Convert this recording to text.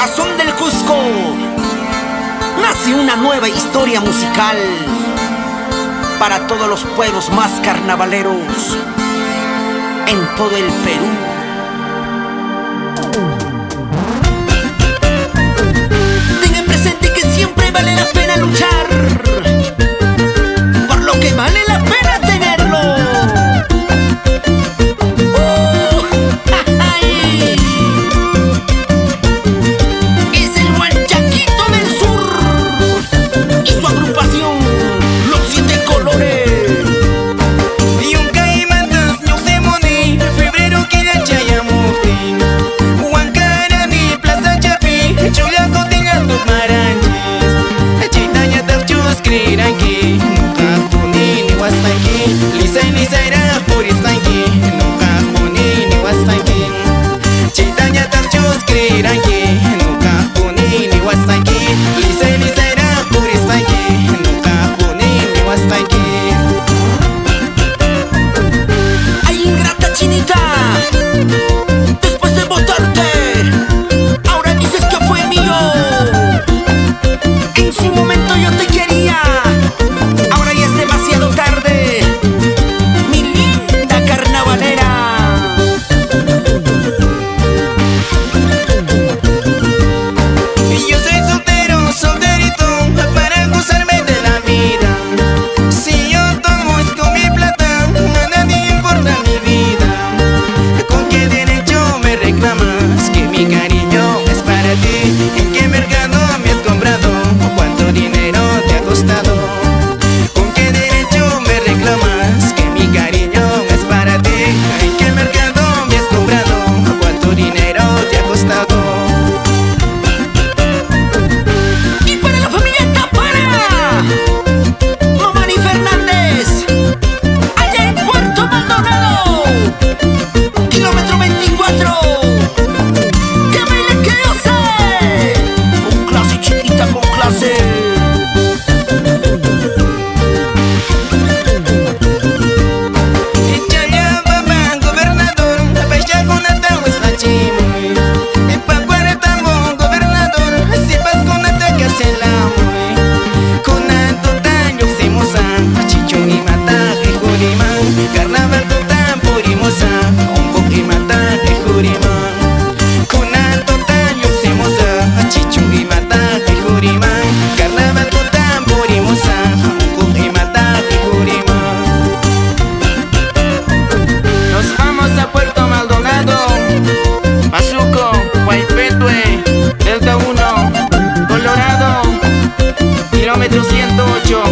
corazón del Cusco nace una nueva historia musical para todos los pueblos más carnavaleros en todo el Perú. Tengan presente que siempre vale la pena luchar por lo que vale la pena tenerlo. Es el Huanchaquito del Sur y su agrupación Los Siete Colores. Ay, ingrata chinita, después de votarte, ahora dices que fue mío. En su momento yo te quería, ahora ya es demasiado tarde, mi linda carnavalera. Y yo soy soltero, solterito, para gozarme de la vida. Si yo tomo es con mi plata, a nadie importa mi vida. ¿Con qué derecho me reclamas que mi cariño es para ti? ¿En qué mercado me has comprado? ¿Cuánto dinero te ha costado? ¿Con qué derecho me reclamas que mi cariño es para ti? ¿En qué mercado me has comprado? ¿Cuánto dinero te ha costado? Y para la familia Tapara, Mamani Fernández, allá en Puerto Maldonado, kilómetro 24. ¡Que baile que yo sé! Con clase, chiquita, con clase. Echaya baba gobernador, pecha con ataque es la chimoy. Epacuare tambo gobernador, si pas con ataque hace la muy. Con alto daño se moza, chicho y mataje jurimán. Carnaval total purimosa, un poco y mataje jurimán. Con alto daño se moza, chicho y mataje jurimán. Carnaval total purimosa, un poco y mataje jurimán. Nos vamos a Puerto Maldonado, Pazuco, Guaypetue, Delta 1, Colorado, kilómetro 108.